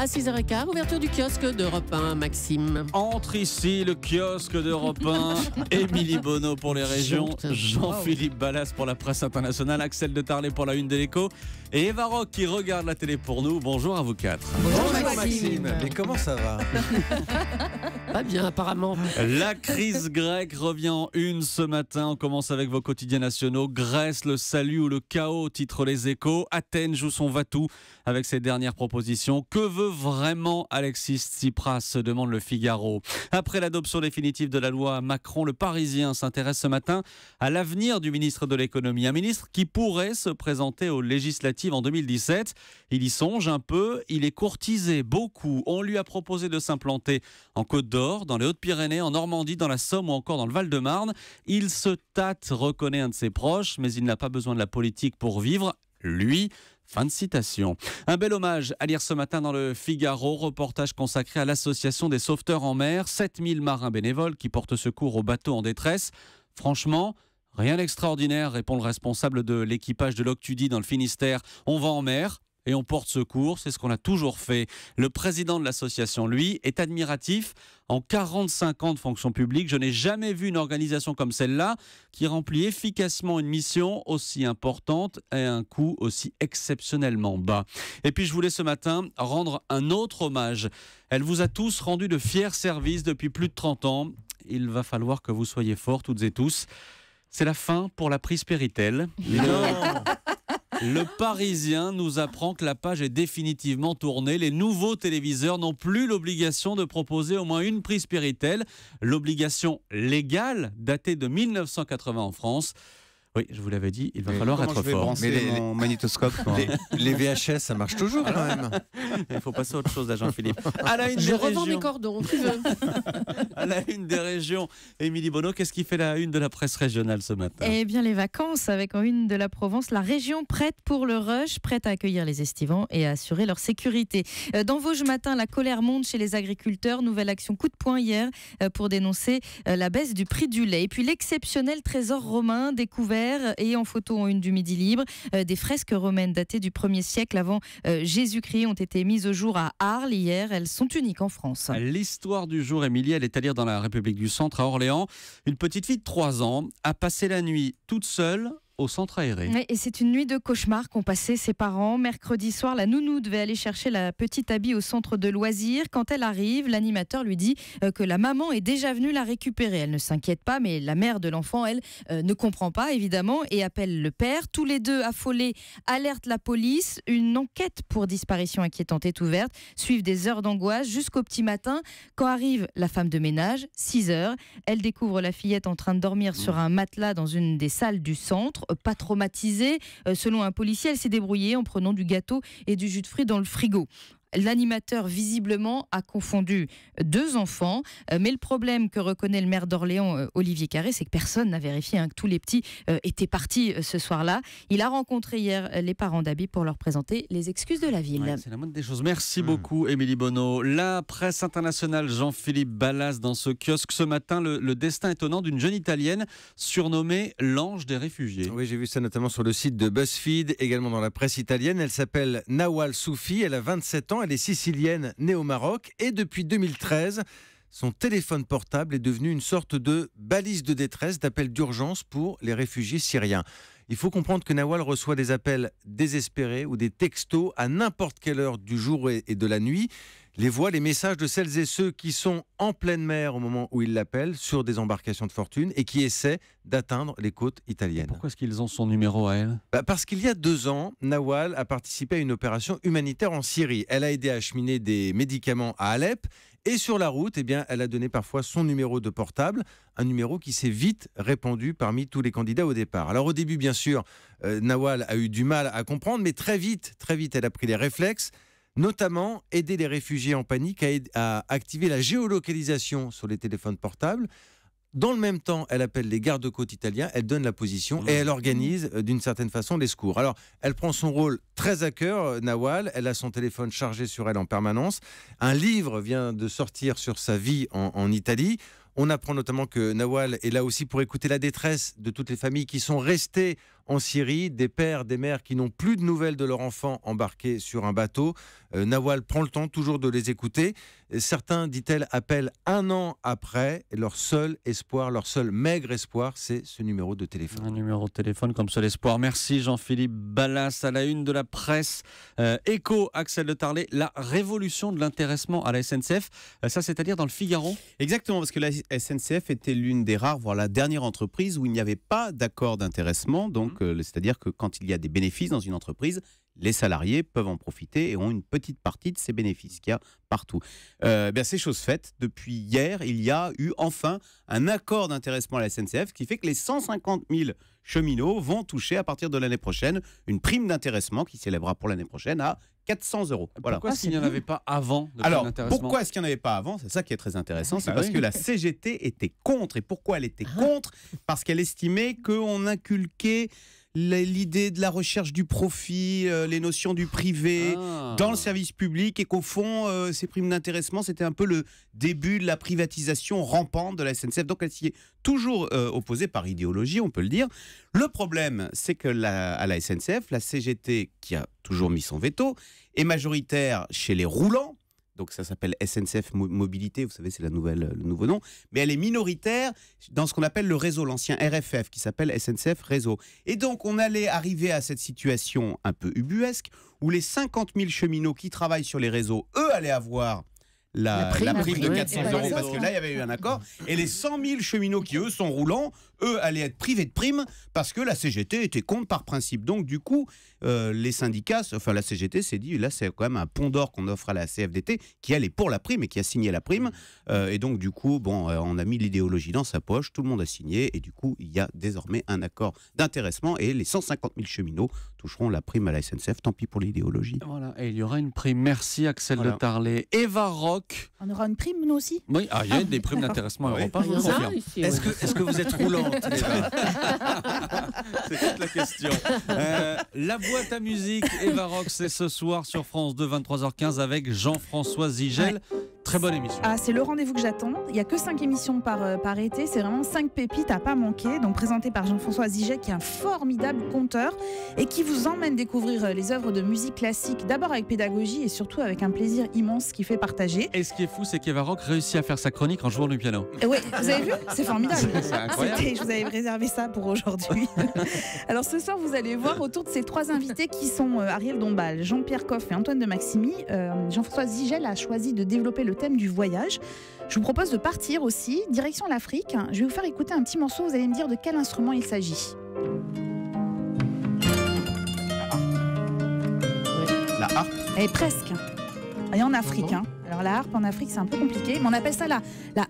à 6h15, ouverture du kiosque d'Europe 1, Maxime. Entre ici, le kiosque d'Europe 1, Émilie Bonneau pour les régions, Jean-Philippe Ballas pour la presse internationale, Axel de Tarlet pour la une de l'Écho et Eva Rock qui regarde la télé pour nous. Bonjour à vous quatre. Bonjour Maxime. Mais comment ça va? Pas bien apparemment. La crise grecque revient en une ce matin. On commence avec vos quotidiens nationaux. Grèce, le salut ou le chaos, titre les Échos. Athènes joue son va-tout avec ses dernières propositions. Que veut vraiment Alexis Tsipras, se demande le Figaro. Après l'adoption définitive de la loi Macron, le Parisien s'intéresse ce matin à l'avenir du ministre de l'économie. Un ministre qui pourrait se présenter aux législatives en 2017. Il y songe un peu, il est courtisé beaucoup. On lui a proposé de s'implanter en Côte d'Or, dans les Hautes-Pyrénées, en Normandie, dans la Somme ou encore dans le Val-de-Marne. Il se tâte, reconnaît un de ses proches, mais il n'a pas besoin de la politique pour vivre. Lui, fin de citation. Un bel hommage à lire ce matin dans le Figaro, reportage consacré à l'association des sauveteurs en mer, 7000 marins bénévoles qui portent secours aux bateaux en détresse. Franchement, rien d'extraordinaire, répond le responsable de l'équipage de l'Octudie dans le Finistère. On va en mer et on porte secours, c'est ce qu'on a toujours fait. Le président de l'association, lui, est admiratif. En 45 ans de fonction publique, je n'ai jamais vu une organisation comme celle-là qui remplit efficacement une mission aussi importante et à un coût aussi exceptionnellement bas. Et puis je voulais ce matin rendre un autre hommage. Elle vous a tous rendu de fiers services depuis plus de 30 ans. Il va falloir que vous soyez forts toutes et tous. C'est la fin pour la prise Péritel. Le Parisien nous apprend que la page est définitivement tournée. Les nouveaux téléviseurs n'ont plus l'obligation de proposer au moins une prise Péritel. L'obligation légale, datée de 1980 en France. Oui, je vous l'avais dit, il va falloir être fort. Mais mon magnétoscope, les VHS, ça marche toujours quand même. Il faut passer à autre chose, là, Jean-Philippe. À la une Je des revends régions. mes cordons, tu veux. À la une des régions, Émilie Bonneau, qu'est-ce qui fait la une de la presse régionale ce matin? Eh bien, les vacances, avec en une de la Provence, la région prête pour le rush, prête à accueillir les estivants et à assurer leur sécurité. Dans Vosges matin, la colère monte chez les agriculteurs. Nouvelle action coup de poing hier pour dénoncer la baisse du prix du lait. Et puis l'exceptionnel trésor romain découvert et en photo en une du Midi Libre. Des fresques romaines datées du 1er siècle avant Jésus-Christ ont été mises au jour à Arles hier. Elles sont uniques en France. L'histoire du jour, Émilie, elle est à lire dans la République du Centre à Orléans. Une petite fille de 3 ans a passé la nuit toute seule au centre aéré. Oui, et c'est une nuit de cauchemar qu'ont passé ses parents. Mercredi soir, la nounou devait aller chercher la petite Abby au centre de loisirs. Quand elle arrive, l'animateur lui dit que la maman est déjà venue la récupérer. Elle ne s'inquiète pas, mais la mère de l'enfant, elle, ne comprend pas, évidemment, et appelle le père. Tous les deux, affolés, alertent la police. Une enquête pour disparition inquiétante est ouverte. Suivent des heures d'angoisse jusqu'au petit matin. Quand arrive la femme de ménage, 6 heures, elle découvre la fillette en train de dormir sur un matelas dans une des salles du centre. Pas traumatisée. Selon un policier, elle s'est débrouillée en prenant du gâteau et du jus de fruits dans le frigo. L'animateur, visiblement, a confondu 2 enfants. Mais le problème que reconnaît le maire d'Orléans, Olivier Carré, c'est que personne n'a vérifié que tous les petits étaient partis ce soir-là. Il a rencontré hier les parents d'Abby pour leur présenter les excuses de la ville. Ouais, c'est la moindre des choses. Merci beaucoup, Émilie Bonneau. La presse internationale, Jean-Philippe Ballas, dans ce kiosque ce matin, le destin étonnant d'une jeune Italienne surnommée l'ange des réfugiés. Oui, j'ai vu ça notamment sur le site de BuzzFeed, également dans la presse italienne. Elle s'appelle Nawal Soufi, elle a 27 ans. Elle est sicilienne, née au Maroc, et depuis 2013, son téléphone portable est devenu une sorte de balise de détresse, d'appel d'urgence pour les réfugiés syriens. Il faut comprendre que Nawal reçoit des appels désespérés ou des textos à n'importe quelle heure du jour et de la nuit. Les voix, les messages de celles et ceux qui sont en pleine mer au moment où il l'appelle, sur des embarcations de fortune et qui essaient d'atteindre les côtes italiennes. Pourquoi est-ce qu'ils ont son numéro à elle ? Parce qu'il y a 2 ans, Nawal a participé à une opération humanitaire en Syrie. Elle a aidé à acheminer des médicaments à Alep et sur la route, eh bien, elle a donné parfois son numéro de portable, un numéro qui s'est vite répandu parmi tous les candidats au départ. Alors au début, bien sûr, Nawal a eu du mal à comprendre, mais très vite, elle a pris les réflexes. Notamment aider les réfugiés en panique à activer la géolocalisation sur les téléphones portables. Dans le même temps, elle appelle les gardes-côtes italiens, elle donne la position et elle organise d'une certaine façon les secours. Alors, elle prend son rôle très à cœur, Nawal, elle a son téléphone chargé sur elle en permanence. Un livre vient de sortir sur sa vie en Italie. On apprend notamment que Nawal est là aussi pour écouter la détresse de toutes les familles qui sont restées en Syrie, des pères, des mères qui n'ont plus de nouvelles de leur enfant embarqué sur un bateau. Nawal prend le temps toujours de les écouter. Certains, dit-elle, appellent 1 an après. Leur seul espoir, leur seul maigre espoir, c'est ce numéro de téléphone. Un numéro de téléphone comme seul espoir. Merci Jean-Philippe Ballas. À la une de la presse, Écho, Axel de Tarlet, la révolution de l'intéressement à la SNCF. Ça, c'est-à-dire dans le Figaro ? Exactement, parce que la SNCF était l'une des rares, voire la dernière entreprise où il n'y avait pas d'accord d'intéressement. Donc, c'est-à-dire que quand il y a des bénéfices dans une entreprise, les salariés peuvent en profiter et ont une petite partie de ces bénéfices qu'il y a partout. C'est chose faite. Depuis hier, il y a eu enfin un accord d'intéressement à la SNCF qui fait que les 150 000 cheminots vont toucher à partir de l'année prochaine une prime d'intéressement qui s'élèvera pour l'année prochaine à 400 €. Voilà. Pourquoi est-ce qu'il n'y en avait pas avant de Alors, l'intéressement ? pourquoi est-ce qu'il n'y en avait pas avant ? C'est ça qui est très intéressant. C'est bah parce oui. que la CGT était contre. Et pourquoi elle était contre ? Parce qu'elle estimait qu'on inculquait l'idée de la recherche du profit, les notions du privé dans le service public et qu'au fond, ces primes d'intéressement, c'était un peu le début de la privatisation rampante de la SNCF. Donc elle s'y est toujours opposée par idéologie, on peut le dire. Le problème, c'est que à la SNCF, la CGT, qui a toujours mis son veto, est majoritaire chez les roulants. Donc ça s'appelle SNCF Mobilité, vous savez, c'est le nouveau nom. Mais elle est minoritaire dans ce qu'on appelle le réseau, l'ancien RFF, qui s'appelle SNCF Réseau. Et donc on allait arriver à cette situation un peu ubuesque, où les 50 000 cheminots qui travaillent sur les réseaux, eux, allaient avoir la prime de 400 €, parce que là, il y avait eu un accord. Et les 100 000 cheminots qui, eux, sont roulants, eux, allaient être privés de primes parce que la CGT était contre par principe. Donc, du coup, les syndicats, enfin la CGT s'est dit, là, c'est quand même un pont d'or qu'on offre à la CFDT, qui, elle, est pour la prime et qui a signé la prime. Et donc, du coup, on a mis l'idéologie dans sa poche, tout le monde a signé. Et du coup, il y a désormais un accord d'intéressement et les 150 000 cheminots toucheront la prime à la SNCF. Tant pis pour l'idéologie. Voilà, et il y aura une prime. Merci Axel de Tarlet. Eva Rock. On aura une prime, nous aussi ? Oui, il y a des primes d'intéressement à Europe 1, je vous le confirme. Est-ce que vous êtes roulante C'est toute la question. La boîte à musique, Eva Rock, c'est ce soir sur France 2, 23h15 avec Jean-François Zigel. Très bonne émission. Ah, c'est le rendez-vous que j'attends. Il n'y a que 5 émissions par été. C'est vraiment 5 pépites à pas manquer. Donc présenté par Jean-François Zigel, qui est un formidable conteur et qui vous emmène découvrir les œuvres de musique classique, d'abord avec pédagogie et surtout avec un plaisir immense qui fait partager. Et ce qui est fou, c'est qu'Eva Rock réussit à faire sa chronique en jouant du piano. Oui, vous avez vu ? C'est formidable. C'est incroyable. Je vous avais réservé ça pour aujourd'hui. Alors ce soir, vous allez voir autour de ces 3 invités qui sont Ariel Dombal, Jean-Pierre Coff et Antoine de Maximi. Jean-François Zigel a choisi de développer le thème du voyage. Je vous propose de partir aussi, direction l'Afrique. Je vais vous faire écouter un petit morceau, vous allez me dire de quel instrument il s'agit. La harpe. Et presque. Et en Afrique. Alors la harpe en Afrique, c'est un peu compliqué, mais on appelle ça la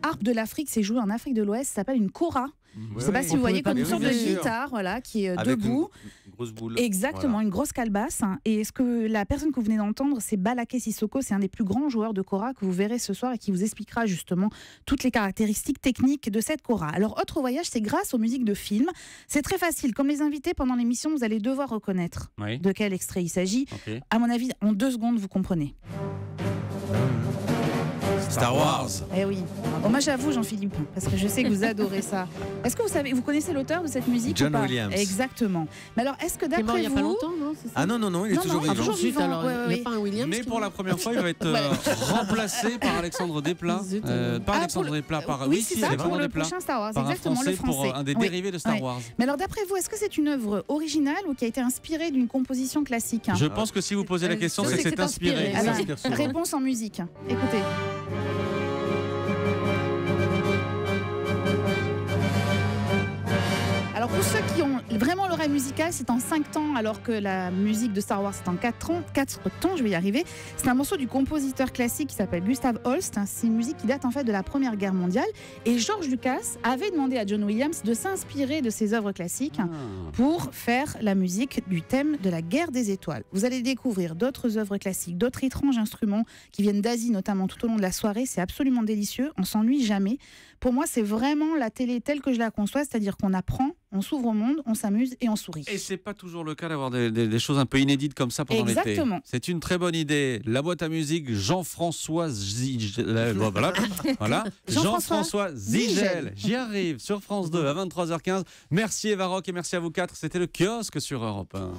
harpe de l'Afrique. C'est joué en Afrique de l'Ouest, ça s'appelle une kora. Je ne sais pas si vous voyez, comme une sorte de guitare, voilà, qui est avec debout. Une grosse boule. Exactement, Voilà. une grosse calebasse. Et ce que la personne que vous venez d'entendre, c'est Balaké Sissoko. C'est un des plus grands joueurs de kora que vous verrez ce soir et qui vous expliquera justement toutes les caractéristiques techniques de cette kora. Alors, autre voyage, c'est grâce aux musiques de films. C'est très facile. Comme les invités pendant l'émission, vous allez devoir reconnaître de quel extrait il s'agit. Okay. À mon avis, en 2 secondes, vous comprenez. Star Wars. Eh oui. Hommage à vous, Jean-Philippe, parce que je sais que vous adorez ça. Est-ce que vous connaissez l'auteur de cette musique John ou pas ? Williams. Exactement. Mais alors, est-ce que Il est mort d'après il n'y a vous... pas longtemps, non, c'est ça? Ah non, il est toujours il est vivant. toujours Ensuite, vivant. alors, Ouais, il n'y a ouais. pas un Williams Mais qui- pour la première fois, il va être remplacé par Alexandre Desplat. Zut. Par Ah, Alexandre pour le- Desplat, par Oui, c'est ça, pour Alexandre le Desplat, prochain Star Wars. par un Exactement, Français le français. pour un des Oui. dérivés de Star Ouais. Wars. Mais alors, d'après vous, est-ce que c'est une œuvre originale ou qui a été inspirée d'une composition classique ? Je pense que si vous posez la question, je c'est sais que que c'est c'est inspiré. inspiré. Ah ça ben, s'inspire souvent. réponse en musique. Écoutez. Alors pour ceux qui ont vraiment l'oreille musicale, c'est en 5 temps, alors que la musique de Star Wars c'est en 4 temps, je vais y arriver. C'est un morceau du compositeur classique qui s'appelle Gustav Holst. C'est une musique qui date en fait de la Première Guerre mondiale. Et George Lucas avait demandé à John Williams de s'inspirer de ses œuvres classiques pour faire la musique du thème de la guerre des étoiles. Vous allez découvrir d'autres œuvres classiques, d'autres étranges instruments qui viennent d'Asie, notamment tout au long de la soirée. C'est absolument délicieux, on s'ennuie jamais. Pour moi, c'est vraiment la télé telle que je la conçois, c'est-à-dire qu'on apprend, on s'ouvre au monde, on s'amuse et on sourit. Et c'est pas toujours le cas d'avoir des choses un peu inédites comme ça pendant l'été. Exactement. C'est une très bonne idée. La boîte à musique Jean-François voilà. Jean-François Zigel. J'y arrive sur France 2 à 23h15. Merci Eva Rock et merci à vous quatre. C'était le kiosque sur Europe 1.